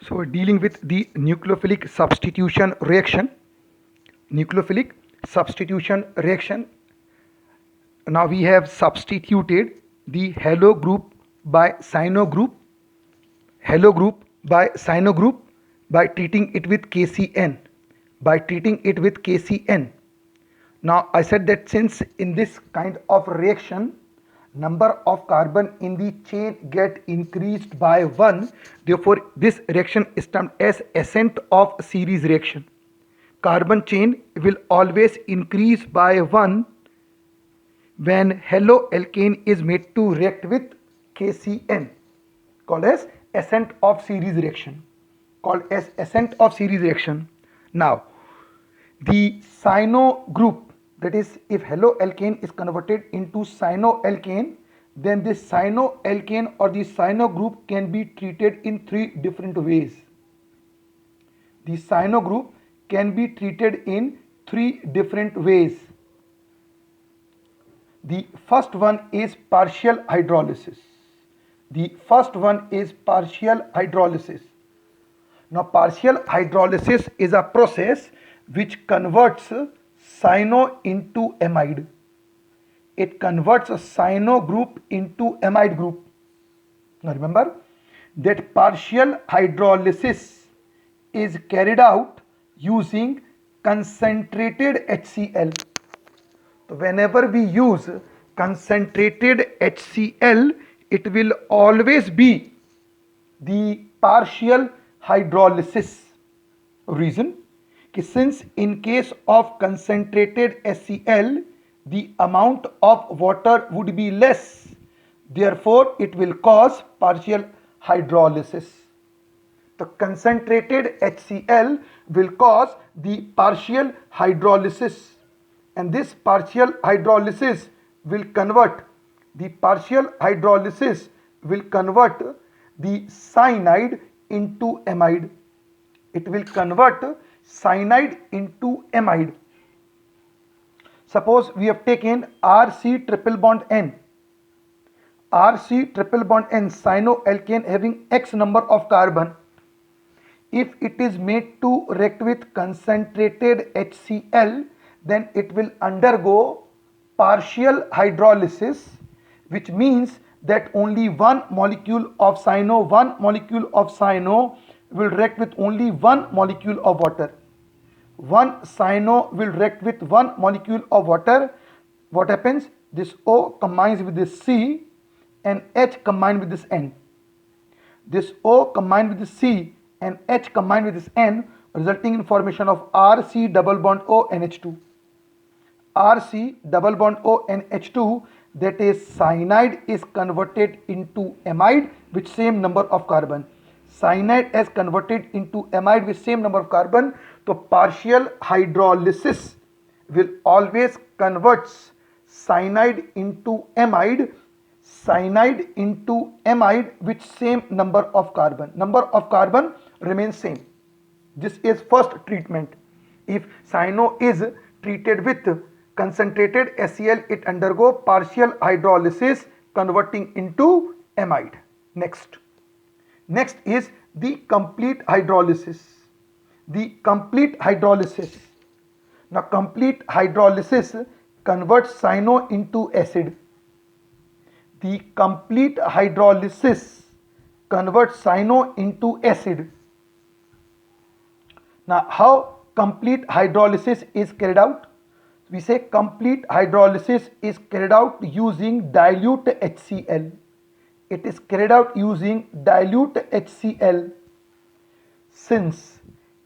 So we're dealing with the nucleophilic substitution reaction. Nucleophilic substitution reaction. Now we have substituted the halo group by cyano group, by treating it with KCN. Now I said that since in this kind of reaction number of carbon in the chain get increased by 1, therefore this reaction is termed as ascent of series reaction. Carbon chain will always increase by 1 when haloalkane is made to react with KCN, called as ascent of series reaction. Now the cyano group, that is, if haloalkane is converted into cyanoalkane, then this cyanoalkane or the cyano group can be treated in 3 different ways. The cyano group can be treated in 3 different ways. The first one is partial hydrolysis. Now partial hydrolysis is a process which converts cyano into amide. It converts a cyano group into amide group. Now remember that partial hydrolysis is carried out using concentrated HCl. So whenever we use concentrated HCl, it will always be the partial hydrolysis. Reason, since in case of concentrated HCl the amount of water would be less, therefore it will cause partial hydrolysis. The concentrated HCl will cause the partial hydrolysis, and this partial hydrolysis will convert the cyanide into amide. It will convert cyanide into amide. Suppose we have taken RC triple bond N, cyanoalkane having X number of carbon. If it is made to react with concentrated HCl, then it will undergo partial hydrolysis, which means that only one molecule of cyano will react with only one molecule of water. One cyano will react with one molecule of water. What happens? This O combines with this C and H combined with this N. This O combined with this C and H combined with this N, resulting in formation of RC double bond O NH2. RC double bond O NH2, that is, cyanide is converted into amide with same number of carbon. Cyanide is converted into amide with same number of carbon. So partial hydrolysis will always converts cyanide into amide with same number of carbon. Number of carbon remains same. This is first treatment. If cyano is treated with concentrated HCl, it undergo partial hydrolysis converting into amide. Next is the complete hydrolysis. Now complete hydrolysis converts cyano into acid. The complete hydrolysis converts cyano into acid. Now how complete hydrolysis is carried out? We say complete hydrolysis is carried out using dilute HCl. It is carried out using dilute HCl. Since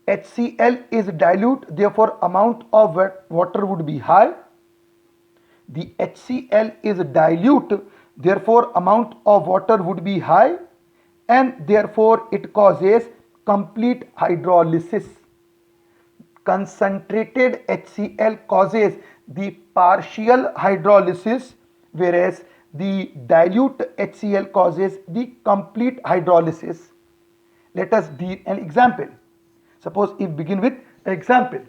HCl is dilute, therefore amount of water would be high. The HCl is dilute, therefore amount of water would be high, and therefore it causes complete hydrolysis. Concentrated HCl causes the partial hydrolysis, whereas the dilute HCl causes the complete hydrolysis. Let us deal an example. Suppose if begin with an example.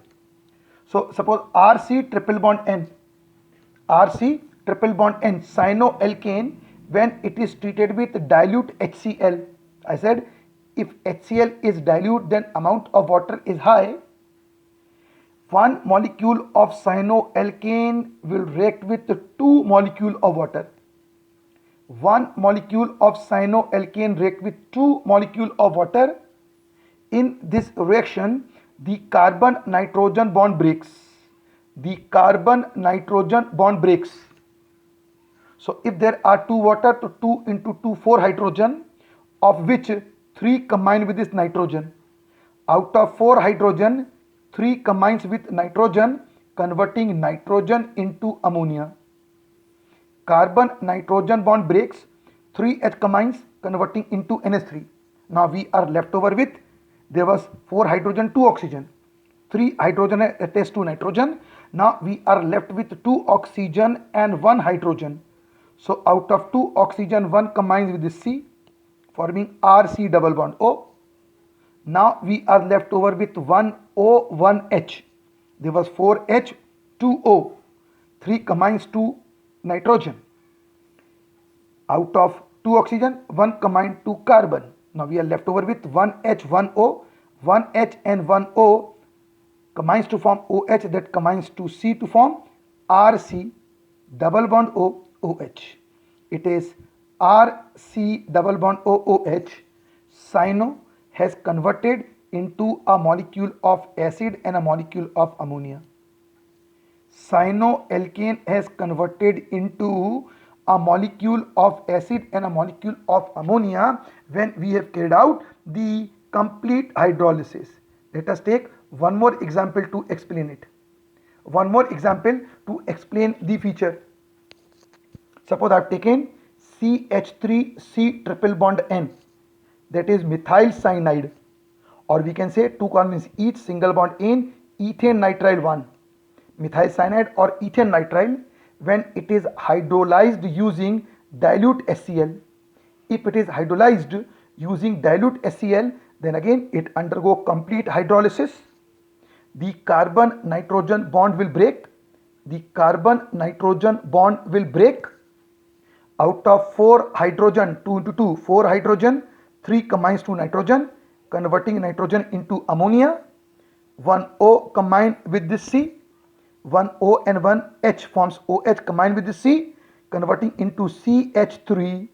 So suppose RC triple bond N, cyanoalkane, when it is treated with dilute HCl, I said if HCl is dilute, then amount of water is high. One molecule of cyanoalkane will react with 2 molecules of water. One molecule of cyanoalkane react with 2 molecules of water. In this reaction, the carbon-nitrogen bond breaks. The carbon-nitrogen bond breaks. So if there are 2 water, so 2 into 2, 4 hydrogen, of which 3 combine with this nitrogen. Out of 4 hydrogen, 3 combines with nitrogen, converting nitrogen into ammonia. Carbon-nitrogen bond breaks, 3H combines, converting into NH3. Now we are left over with, there was 4 hydrogen, 2 oxygen. 3 hydrogen attached to nitrogen. Now we are left with 2 oxygen and 1 hydrogen. So out of 2 oxygen, 1 combines with this C, forming RC double bond O. Now we are left over with 1 O, 1 H. There was 4 H, 2 O. 3 combines to nitrogen. Out of 2 oxygen, 1 combined to carbon. Now we are left over with 1 H, 1 O. 1 H and 1 O combines to form OH, that combines to C to form RC double bond O, OH. It is RC double bond O, OH. Cyano has converted into a molecule of acid and a molecule of ammonia. Cyanoalkane has converted into a molecule of acid and a molecule of ammonia when we have carried out the complete hydrolysis. Let us take one more example to explain it. One more example to explain the feature. Suppose I have taken CH3C triple bond N, that is methyl cyanide, or we can say 2 carbons each, single bond in ethane nitrile 1. Methyl cyanide or ethane nitrile, when it is hydrolyzed using dilute HCl. If it is hydrolyzed using dilute HCl, then again it undergo complete hydrolysis. The carbon nitrogen bond will break. The carbon nitrogen bond will break. Out of 4 hydrogen, 2 into 2, 4 hydrogen, 3 combines to nitrogen, converting nitrogen into ammonia. 1 O combined with this C. 1 O and 1 H forms OH combined with this C, converting into CH3,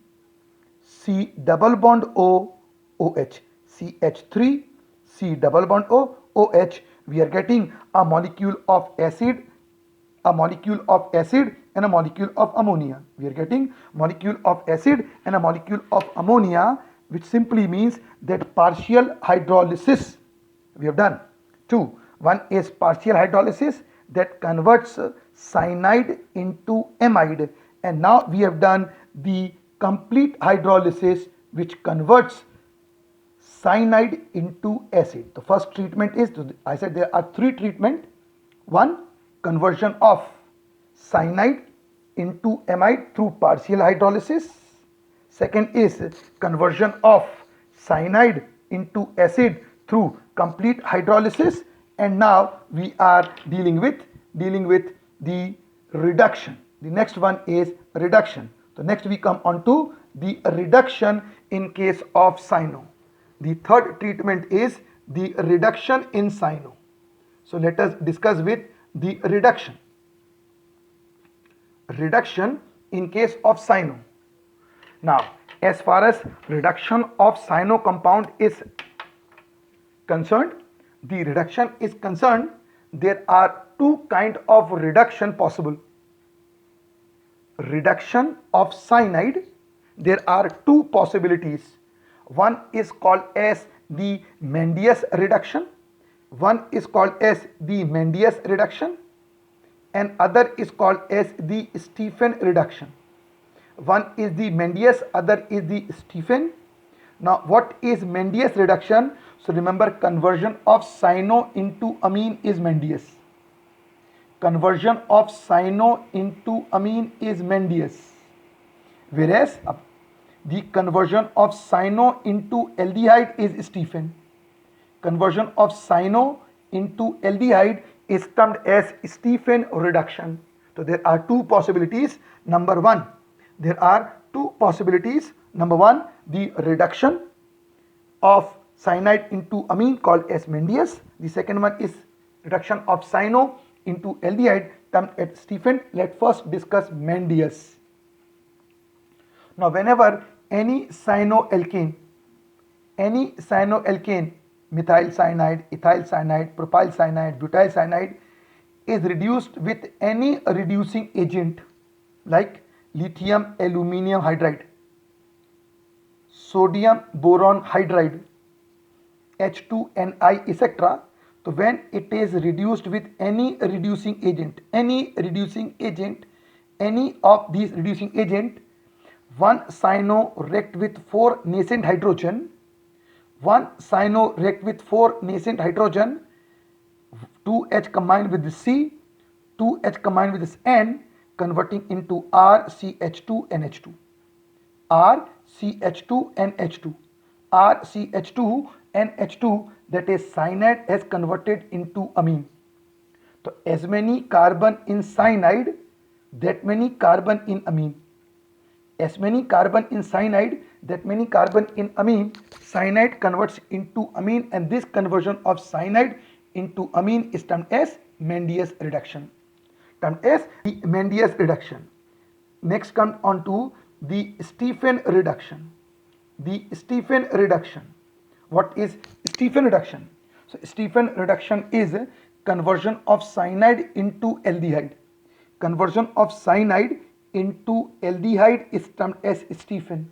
C double bond O, OH. CH3, C double bond O, OH. We are getting a molecule of acid, a molecule of acid and a molecule of ammonia. We are getting molecule of acid and a molecule of ammonia, which simply means that partial hydrolysis we have done. 2. One is partial hydrolysis that converts cyanide into amide, and now we have done the complete hydrolysis which converts cyanide into acid. The first treatment is, I said there are 3 treatments. 1, conversion of cyanide into amide through partial hydrolysis. Second is conversion of cyanide into acid through complete hydrolysis. And now we are dealing with the reduction. The next one is reduction. So next we come on to the reduction in case of cyano. The third treatment is the reduction in cyano. So let us discuss with the reduction. Reduction in case of cyano. Now, as far as reduction of cyano compound is concerned, there are 2 kinds of reduction possible. Reduction of cyanide, there are 2 possibilities. One is called as the Mendius reduction. One is called as the Mendius reduction, and other is called as the Stephen reduction. One is the Mendius, other is the Stephen. Now what is Mendius reduction? So remember, conversion of cyano into amine is Mendius. Conversion of cyano into amine is Mendius. Whereas the conversion of cyano into aldehyde is Stephen. Conversion of cyano into aldehyde is termed as Stephen reduction. So there are 2 possibilities. Number 1, there are 2 possibilities. Number 1, the reduction of cyanide into amine called as Mendius. The second one is reduction of cyano into aldehyde termed as Stephen. Let's first discuss Mendius. Now whenever any cyanoalkane, methyl cyanide, ethyl cyanide, propyl cyanide, butyl cyanide is reduced with any reducing agent like lithium aluminium hydride, sodium boron hydride, H2Ni, etc. So when it is reduced with any reducing agent, any of these reducing agent, one cyano react with 4 nascent hydrogen, 2H combined with C, 2H combined with this N, converting into RCH2NH2. RCH2NH2, that is cyanide has converted into amine. So as many carbon in cyanide, that many carbon in amine. As many carbon in cyanide, that many carbon in amine. Cyanide converts into amine, and this conversion of cyanide into amine is termed as Mendius reduction. Next comes on to the Stephen reduction. What is Stephen reduction? So Stephen reduction is conversion of cyanide into aldehyde. Conversion of cyanide into aldehyde is termed as Stephen.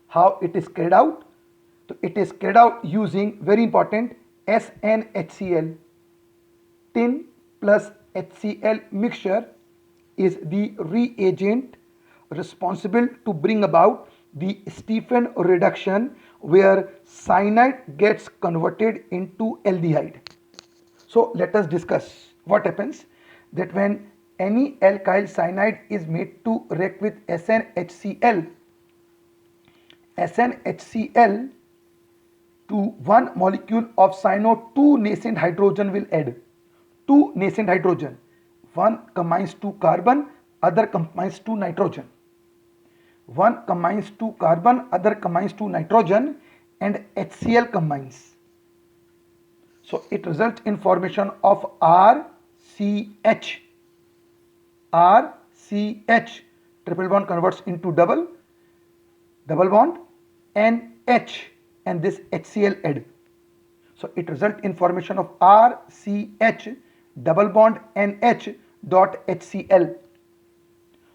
How it is carried out? So it is carried out using, very important, SnHCl. Tin plus HCl mixture is the reagent responsible to bring about the Stephen reduction, where cyanide gets converted into aldehyde. So let us discuss what happens, that when any alkyl cyanide is made to react with SnHCl to one molecule of cyano, 2 nascent hydrogen will add. 2 nascent hydrogen. One combines to carbon, other combines to nitrogen. One combines to carbon, other combines to nitrogen, and HCl combines. So it results in formation of RCH. Triple bond converts into double bond, NH, and this HCl add. So it results in formation of RCH double bond NH dot HCl.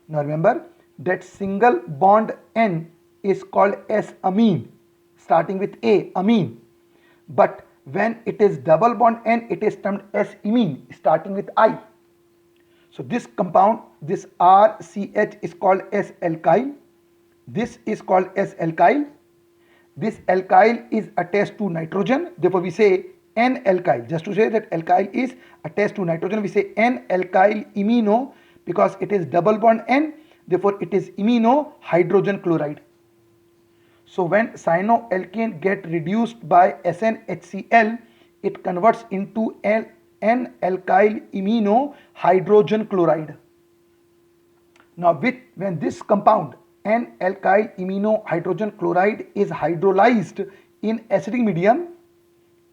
Now remember that single bond N is called as amine, starting with A, amine. But when it is double bond N, it is termed as imine, starting with I. So this compound, this RCH is called as alkyl. This is called as alkyl. This alkyl is attached to nitrogen. Therefore, we say N-alkyl. Just to say that alkyl is attached to nitrogen, we say N-alkyl imino, because it is double bond N. Therefore, it is imino hydrogen chloride. So when cyanoalkane get reduced by SnHCl, it converts into N-alkyl imino hydrogen chloride. Now when this compound N-alkyl imino hydrogen chloride is hydrolyzed in acidic medium,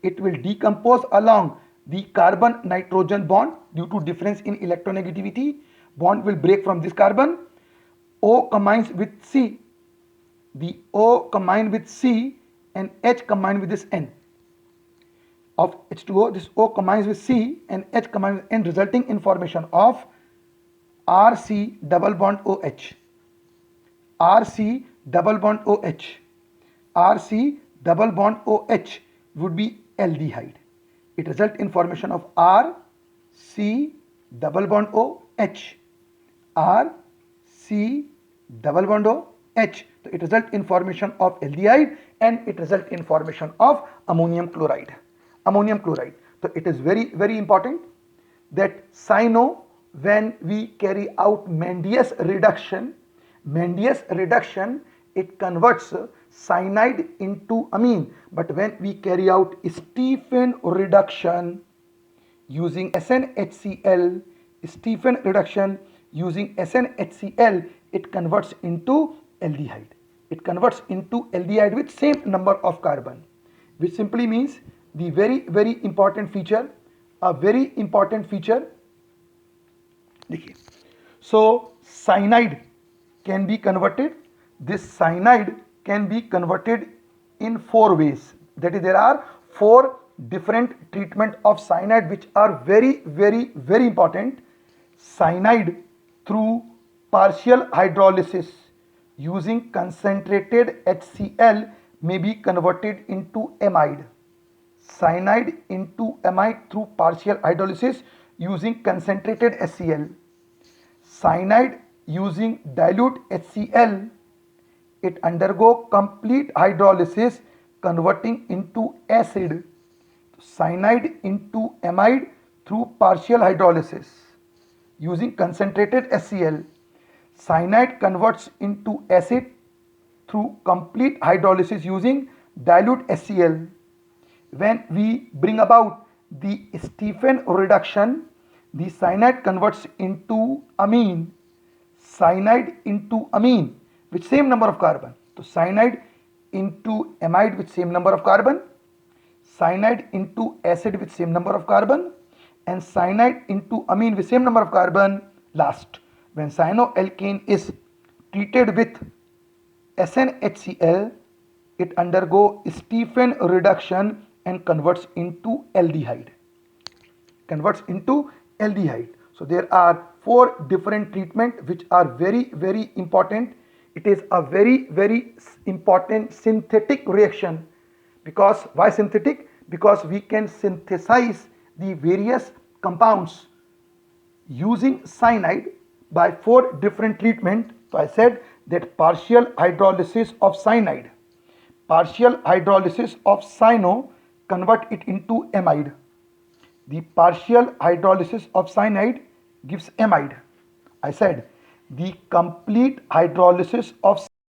it will decompose along the carbon nitrogen bond due to difference in electronegativity. Bond will break from this carbon. O combines with C. The O combined with C and H combined with this N of H2O. This O combines with C and H combines with N, resulting in formation of RC double bond OH. RC double bond OH. RC double bond OH would be aldehyde. It results in formation of RC double bond OH. RC double bond OH. So it results in formation of aldehyde, and it results in formation of ammonium chloride. So it is very, very important that cyano, when we carry out Mendius reduction, it converts cyanide into amine. But when we carry out Stephen reduction using SnHCl, it converts into aldehyde. it converts into aldehyde with same number of carbon, which simply means the very important feature, a very important feature. देखिए, so cyanide can be converted. This cyanide can be converted in 4 ways. That is, there are 4 different treatment of cyanide which are very important. Cyanide through partial hydrolysis using concentrated HCl may be converted into amide. Cyanide into amide through partial hydrolysis using concentrated HCl. Cyanide using dilute HCl, it undergo complete hydrolysis converting into acid. Cyanide into amide through partial hydrolysis using concentrated HCl. Cyanide converts into acid through complete hydrolysis using dilute HCl. When we bring about the Stephen reduction, the cyanide converts into amine. Cyanide into amine with same number of carbon. So cyanide into amide with same number of carbon, cyanide into acid with same number of carbon, and cyanide into amine with same number of carbon. Last, when cyanoalkane is treated with SnHCl, it undergo Stephen reduction and converts into aldehyde. So there are 4 different treatment which are very important. It is a very important synthetic reaction. Because why synthetic? Because we can synthesize the various compounds using cyanide by 4 different treatment. So I said that partial hydrolysis of cyanide, partial hydrolysis of cyano convert it into amide. The partial hydrolysis of cyanide gives amide. I said the complete hydrolysis of